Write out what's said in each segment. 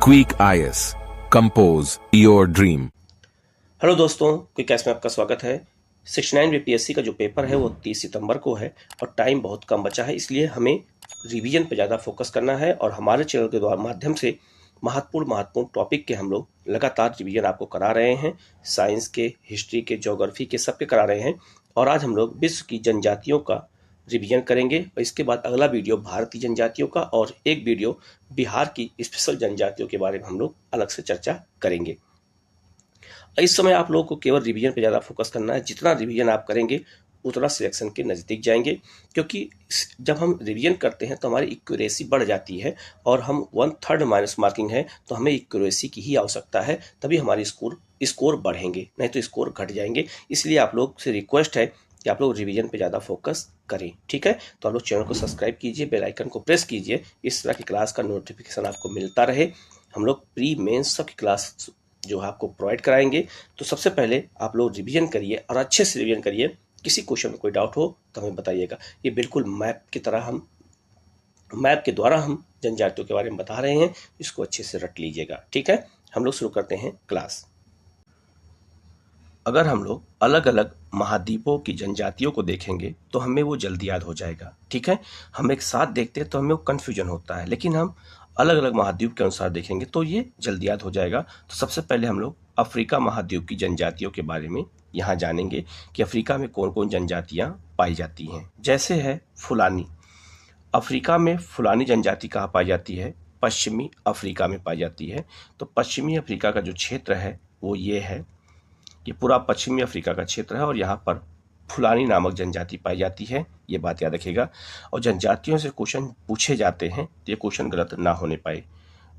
Quick IS. Compose your dream. Hello दोस्तों, quick ice में आपका स्वागत है। 69 बीपीएससी का जो पेपर है वो 30 सितंबर को है और टाइम बहुत कम बचा है, इसलिए हमें रिवीजन पे ज़्यादा फोकस करना है और हमारे चैनल के द्वारा माध्यम से महत्वपूर्ण टॉपिक के हम लोग लगातार रिवीजन आपको करा रहे हैं। साइंस के, हिस्ट्री के, ज्योग्राफी के, सबके करा रहे हैं और आज हम लोग विश्व की जनजातियों का रिवीजन करेंगे और इसके बाद अगला वीडियो भारतीय जनजातियों का और एक वीडियो बिहार की स्पेशल जनजातियों के बारे में हम लोग अलग से चर्चा करेंगे। इस समय आप लोगों को केवल रिवीजन पे ज़्यादा फोकस करना है। जितना रिवीजन आप करेंगे उतना सिलेक्शन के नज़दीक जाएंगे, क्योंकि जब हम रिवीजन करते हैं तो हमारी एक्यूरेसी बढ़ जाती है और हम 1/3 माइनस मार्किंग है तो हमें एक्यूरेसी की ही आवश्यकता है, तभी हमारी स्कोर बढ़ेंगे, नहीं तो स्कोर घट जाएंगे। इसलिए आप लोग से रिक्वेस्ट है कि आप लोग रिवीजन पे ज़्यादा फोकस करें, ठीक है। तो आप लोग चैनल को सब्सक्राइब कीजिए, बेल आइकन को प्रेस कीजिए, इस तरह की क्लास का नोटिफिकेशन आपको मिलता रहे। हम लोग प्री मेंस सब की क्लास जो आपको प्रोवाइड कराएंगे। तो सबसे पहले आप लोग रिवीजन करिए और अच्छे से रिवीजन करिए। किसी क्वेश्चन में कोई डाउट हो तो हमें बताइएगा। ये बिल्कुल मैप के द्वारा हम जनजातियों के बारे में बता रहे हैं, इसको अच्छे से रट लीजिएगा, ठीक है। हम लोग शुरू करते हैं क्लास। अगर हम लोग अलग अलग महाद्वीपों की जनजातियों को देखेंगे तो हमें वो जल्दी याद हो जाएगा, ठीक है। हम एक साथ देखते हैं तो हमें वो कन्फ्यूजन होता है, लेकिन हम अलग अलग महाद्वीप के अनुसार देखेंगे तो ये जल्दी याद हो जाएगा। तो सबसे पहले हम लोग अफ्रीका महाद्वीप की जनजातियों के बारे में यहाँ जानेंगे कि अफ्रीका में कौन कौन जनजातियाँ पाई जाती हैं। जैसे है फुलानी। अफ्रीका में फुलानी जनजाति कहाँ पाई जाती है? पश्चिमी अफ्रीका में पाई जाती है। तो पश्चिमी अफ्रीका का जो क्षेत्र है वो ये है, ये पूरा पश्चिमी अफ्रीका का क्षेत्र है और यहाँ पर फुलानी नामक जनजाति पाई जाती है। ये बात याद रखिएगा। और जनजातियों से क्वेश्चन पूछे जाते हैं तो ये क्वेश्चन गलत ना होने पाए।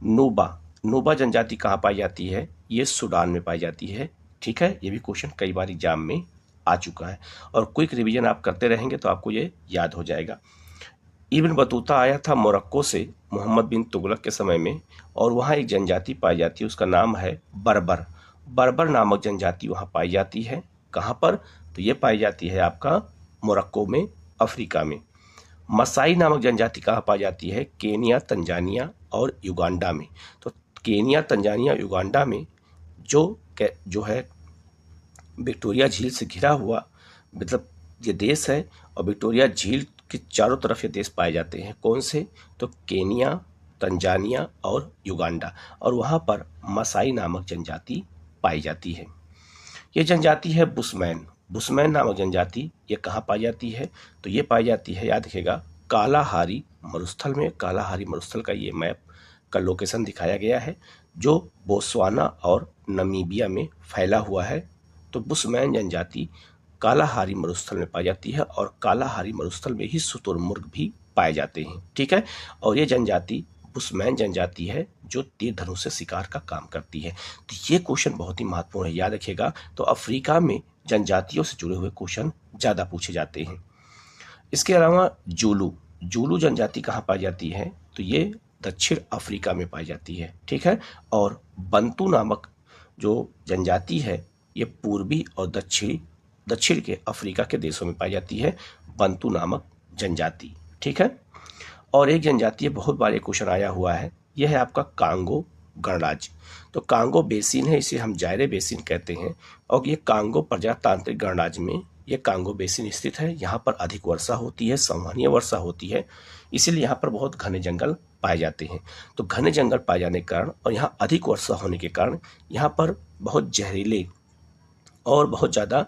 नूबा जनजाति कहाँ पाई जाती है? ये सूडान में पाई जाती है, ठीक है। ये भी क्वेश्चन कई बार एग्जाम में आ चुका है और क्विक रिवीजन आप करते रहेंगे तो आपको ये याद हो जाएगा। इब्न बतूता आया था मोरक्को से मोहम्मद बिन तुगलक के समय में और वहाँ एक जनजाति पाई जाती है, उसका नाम है बर्बर नामक जनजाति वहाँ पाई जाती है। कहाँ पर? तो ये पाई जाती है आपका मोरक्को में, अफ्रीका में। मसाई नामक जनजाति कहाँ पाई जाती है? केनिया, तंजानिया और युगांडा में। तो केनिया, तंजानिया, युगांडा में जो है विक्टोरिया झील से घिरा हुआ मतलब ये देश है और विक्टोरिया झील के चारों तरफ ये देश पाए जाते हैं। कौन से? तो केनिया, तंजानिया और युगांडा। और वहाँ पर मसाई नामक जनजाति पाई जाती है। ये जनजाति है बुशमैन नामक जनजाति। ये कहाँ पाई जाती है? तो ये पाई जाती है, याद रखिएगा, कालाहारी मरुस्थल में। कालाहारी मरुस्थल का ये मैप का लोकेशन दिखाया गया है जो बोत्सवाना और नमीबिया में फैला हुआ है। तो बुशमैन जनजाति कालाहारी मरुस्थल में पाई जाती है और कालाहारी मरुस्थल में ही शुतुरमुर्ग भी पाए जाते हैं, ठीक है। और ये जनजाति बुशमैन जनजाति है जो तीर धनुष से शिकार का काम करती है। तो ये क्वेश्चन बहुत ही महत्वपूर्ण है, याद रखिएगा। तो अफ्रीका में जनजातियों से जुड़े हुए क्वेश्चन ज़्यादा पूछे जाते हैं। इसके अलावा जूलू जनजाति कहाँ पाई जाती है? तो ये दक्षिण अफ्रीका में पाई जाती है, ठीक है। और बंतू नामक जो जनजाति है ये पूर्वी और दक्षिण के अफ्रीका के देशों में पाई जाती है, बंतू नामक जनजाति, ठीक है। और एक जनजाति बहुत बार क्वेश्चन आया हुआ है, यह है आपका कांगो गणराज्य। तो कांगो बेसिन है, इसे हम जायरे बेसिन कहते हैं और ये कांगो प्रजातांत्रिक गणराज्य में ये कांगो बेसिन स्थित है। यहाँ पर अधिक वर्षा होती है, संवहनीय वर्षा होती है, इसीलिए यहाँ पर बहुत घने जंगल पाए जाते हैं। तो घने जंगल पाए जाने के कारण और यहाँ अधिक वर्षा होने के कारण यहाँ पर बहुत जहरीले और बहुत ज़्यादा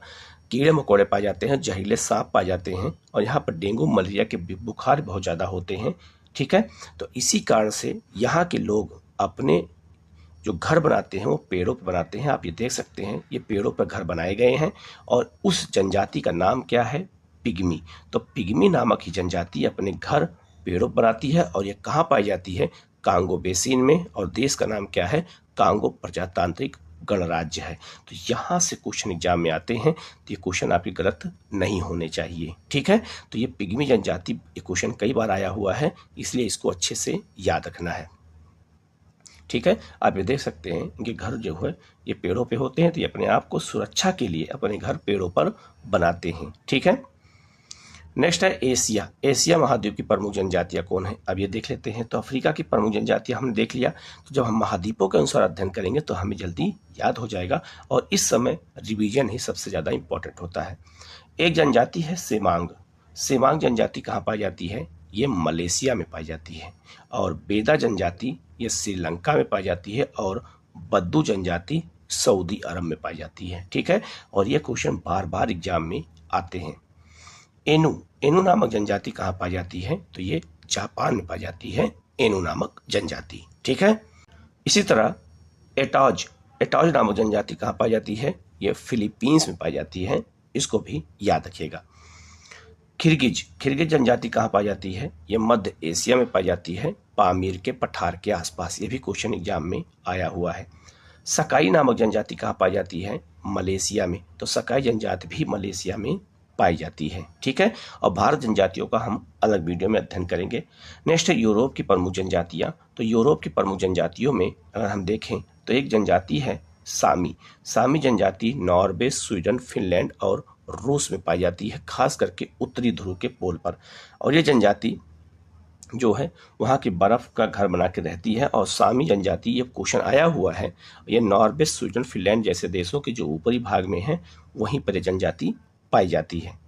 कीड़े मकोड़े पाए जाते हैं, जहरीले सांप पाए जाते हैं और यहाँ पर डेंगू मलेरिया के बुखार बहुत ज़्यादा होते हैं, ठीक है। तो इसी कारण से यहाँ के लोग अपने जो घर बनाते हैं वो पेड़ों पर बनाते हैं। आप ये देख सकते हैं, ये पेड़ों पर घर बनाए गए हैं और उस जनजाति का नाम क्या है? पिग्मी। तो पिग्मी नामक ही जनजाति अपने घर पेड़ों पर बनाती है और ये कहाँ पाई जाती है? कांगो बेसिन में। और देश का नाम क्या है? कांगो प्रजातांत्रिक गणराज्य है। तो यहाँ से क्वेश्चन एग्जाम में आते हैं तो ये क्वेश्चन आपके गलत नहीं होने चाहिए, ठीक है। तो ये पिग्मी जनजाति ये क्वेश्चन कई बार आया हुआ है, इसलिए इसको अच्छे से याद रखना है, ठीक है। आप ये देख सकते हैं कि घर जो है ये पेड़ों पे होते हैं, तो ये अपने आप को सुरक्षा के लिए अपने घर पेड़ों पर बनाते हैं, ठीक है। नेक्स्ट है एशिया। एशिया महाद्वीप की प्रमुख जनजातियां कौन है, अब ये देख लेते हैं। तो अफ्रीका की प्रमुख जनजातियां हमने देख लिया। तो जब हम महाद्वीपों के अनुसार अध्ययन करेंगे तो हमें जल्दी याद हो जाएगा, और इस समय रिवीजन ही सबसे ज़्यादा इंपॉर्टेंट होता है। एक जनजाति है सेमांग। सेमांग जनजाति कहाँ पाई जाती है, ये मलेशिया में पाई जाती है। और बेदा जनजाति ये श्रीलंका में पाई जाती है, और बद्दू जनजाति सऊदी अरब में पाई जाती है। ठीक है, और ये क्वेश्चन बार बार एग्जाम में आते हैं। एनु, एनु नामक जनजाति कहाँ पाई जाती है, तो ये जापान में पाई जाती है, एनु नामक जनजाति। ठीक है, इसी तरह एटॉज, एटॉज नामक जनजाति कहाँ पाई जाती है, ये फिलीपींस में पाई जाती है, इसको भी याद रखिएगा। खिरगिज, खिरगिज जनजाति कहाँ पाई जाती है, ये मध्य एशिया में पाई जाती है, पामीर के पठार के आसपास। ये भी क्वेश्चन एग्जाम में आया हुआ है। सकाई नामक जनजाति कहाँ पाई जाती है, मलेशिया में। तो सकाई जनजाति भी मलेशिया में पाई जाती है। ठीक है, और भारत जनजातियों का हम अलग वीडियो में अध्ययन करेंगे। नेक्स्ट है यूरोप की प्रमुख जनजातियाँ। तो यूरोप की प्रमुख जनजातियों में अगर हम देखें तो एक जनजाति है सामी। सामी जनजाति नॉर्वे, स्वीडन, फिनलैंड और रूस में पाई जाती है, खास करके उत्तरी ध्रुव के पोल पर। और ये जनजाति जो है वहाँ की बर्फ़ का घर बना के रहती है। और सामी जनजाति, ये क्वेश्चन आया हुआ है, ये नॉर्वे, स्वीडन, फिनलैंड जैसे देशों के जो ऊपरी भाग में है वहीं पर ये जनजाति पाई जाती है।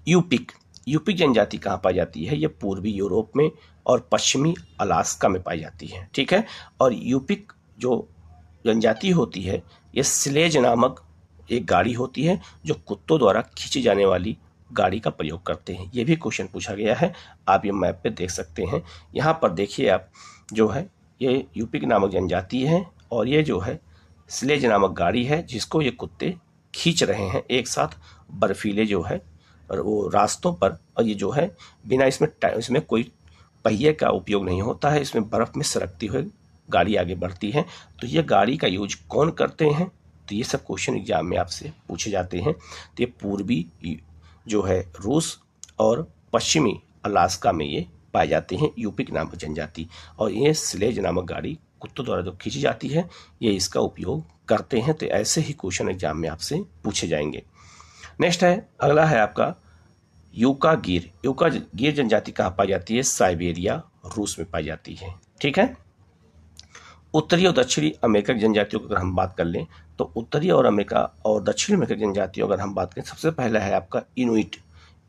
यूपिक, यूपिक जनजाति कहाँ पाई जाती है, ये पूर्वी यूरोप में और पश्चिमी अलास्का में पाई जाती है। ठीक है, और यूपिक जो जनजाति होती है ये स्लेज नामक एक गाड़ी होती है जो कुत्तों द्वारा खींची जाने वाली गाड़ी का प्रयोग करते हैं। ये भी क्वेश्चन पूछा गया है, आप ये मैप पे देख सकते हैं। यहाँ पर देखिए आप, जो है ये यूपिक नामक जनजाति है, और ये जो है स्लेज नामक गाड़ी है जिसको ये कुत्ते खींच रहे हैं एक साथ बर्फीले जो है और वो रास्तों पर। और ये जो है बिना इसमें कोई पहिए का उपयोग नहीं होता है, इसमें बर्फ़ में सरकती हुई गाड़ी आगे बढ़ती है। तो ये गाड़ी का यूज कौन करते हैं, तो ये सब क्वेश्चन एग्जाम में आपसे पूछे जाते हैं। तो ये पूर्वी जो है रूस और पश्चिमी अलास्का में ये पाए जाते हैं, यूपिक नामक जनजाति। और ये स्लेज नामक गाड़ी कुत्तों द्वारा जो खींची जाती है ये इसका उपयोग करते हैं। तो ऐसे ही क्वेश्चन एग्जाम में आपसे पूछे जाएंगे। नेक्स्ट है, अगला है आपका यूका गिर। यूका गिर जनजाति कहाँ पाई जाती है, साइबेरिया, रूस में पाई जाती है। ठीक है, उत्तरी और दक्षिणी अमेरिका की जनजातियों की अगर हम बात कर लें तो उत्तरी और अमेरिका और दक्षिण अमेरिका की जनजातियों अगर हम बात करें, सबसे पहला है आपका इनुइट।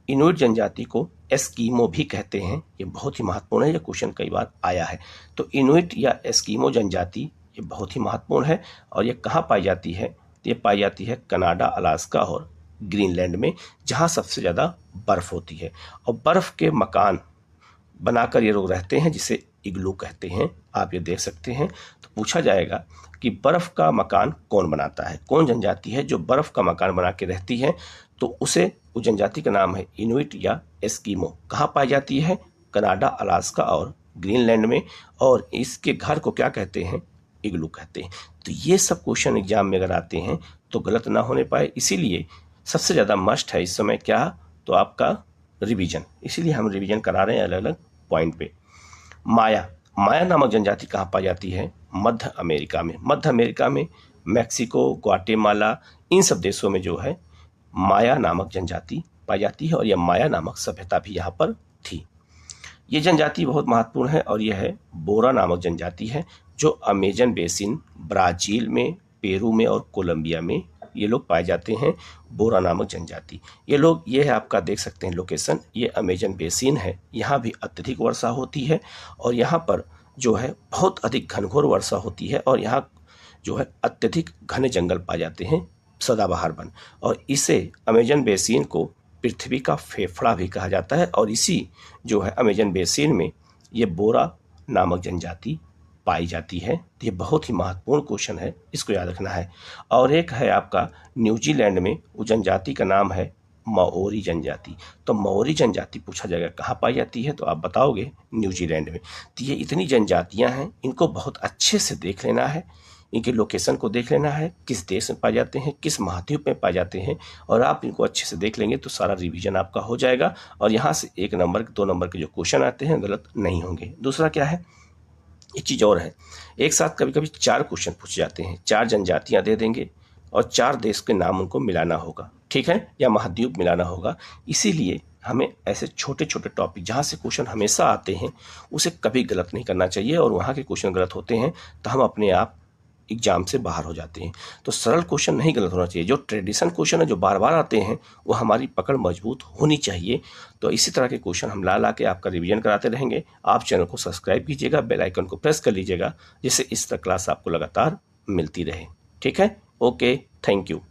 इनुइट जनजाति को एस्कीमो भी कहते हैं, ये बहुत ही महत्वपूर्ण है, ये क्वेश्चन कई बार आया है। तो इनुइट या एस्कीमो जनजाति ये बहुत ही महत्वपूर्ण है। और ये कहाँ पाई जाती है, ये पाई जाती है कनाडा, अलास्का और ग्रीनलैंड में, जहाँ सबसे ज़्यादा बर्फ़ होती है। और बर्फ़ के मकान बनाकर ये लोग रहते हैं जिसे इग्लू कहते हैं, आप ये देख सकते हैं। तो पूछा जाएगा कि बर्फ़ का मकान कौन बनाता है, कौन जनजाति है जो बर्फ़ का मकान बना के रहती है, तो उसे उस जनजाति का नाम है इनुइट या एस्कीमो। कहाँ पाई जाती है, कनाडा, अलास्का और ग्रीनलैंड में। और इसके घर को क्या कहते हैं, इग्लू कहते हैं। तो ये सब क्वेश्चन एग्जाम में अगर आते हैं तो गलत ना होने पाए, इसीलिए सबसे ज़्यादा मस्ट है इस समय क्या, तो आपका रिवीजन। इसीलिए हम रिवीजन करा रहे हैं अलग अलग पॉइंट पे। माया, माया नामक जनजाति कहाँ पाई जाती है, मध्य अमेरिका में। मध्य अमेरिका में मैक्सिको, ग्वाटेमाला, इन सब देशों में जो है माया नामक जनजाति पाई जाती है। और यह माया नामक सभ्यता भी यहाँ पर थी। ये जनजाति बहुत महत्वपूर्ण है और यह है बोरा नामक जनजाति है जो अमेजन बेसिन, ब्राज़ील में, पेरू में और कोलंबिया में ये लोग पाए जाते हैं। बोरा नामक जनजाति, ये लोग, ये है आपका देख सकते हैं लोकेशन, ये अमेजन बेसिन है, यहाँ भी अत्यधिक वर्षा होती है और यहाँ पर जो है बहुत अधिक घनघोर वर्षा होती है। और यहाँ जो है अत्यधिक घने जंगल पाए जाते हैं, सदाबहार वन। और इसे अमेजन बेसिन को पृथ्वी का फेफड़ा भी कहा जाता है। और इसी जो है अमेजन बेसिन में ये बोरा नामक जनजाति पाई जाती है। तो ये बहुत ही महत्वपूर्ण क्वेश्चन है, इसको याद रखना है। और एक है आपका न्यूजीलैंड में, उस जनजाति का नाम है माओरी जनजाति। तो माओरी जनजाति पूछा जाएगा कहाँ पाई जाती है, तो आप बताओगे न्यूजीलैंड में। तो ये इतनी जनजातियाँ हैं, इनको बहुत अच्छे से देख लेना है, इनके लोकेशन को देख लेना है, किस देश में पाए जाते हैं, किस महाद्वीप में पाए जाते हैं। और आप इनको अच्छे से देख लेंगे तो सारा रिवीजन आपका हो जाएगा और यहाँ से 1 नंबर 2 नंबर के जो क्वेश्चन आते हैं गलत नहीं होंगे। दूसरा क्या है, एक चीज़ और है, एक साथ कभी कभी 4 क्वेश्चन पूछे जाते हैं, 4 जनजातियाँ दे देंगे और 4 देश के नाम उनको मिलाना होगा, ठीक है, या महाद्वीप मिलाना होगा। इसीलिए हमें ऐसे छोटे छोटे टॉपिक जहाँ से क्वेश्चन हमेशा आते हैं उसे कभी गलत नहीं करना चाहिए, और वहाँ के क्वेश्चन गलत होते हैं तो हम अपने आप एग्जाम से बाहर हो जाते हैं। तो सरल क्वेश्चन नहीं गलत होना चाहिए, जो ट्रेडिशन क्वेश्चन है जो बार बार आते हैं वो हमारी पकड़ मजबूत होनी चाहिए। तो इसी तरह के क्वेश्चन हम ला के आपका रिवीजन कराते रहेंगे। आप चैनल को सब्सक्राइब कीजिएगा, बेल आइकन को प्रेस कर लीजिएगा, जिससे इस तरह क्लास आपको लगातार मिलती रहे। ठीक है, ओके, थैंक यू।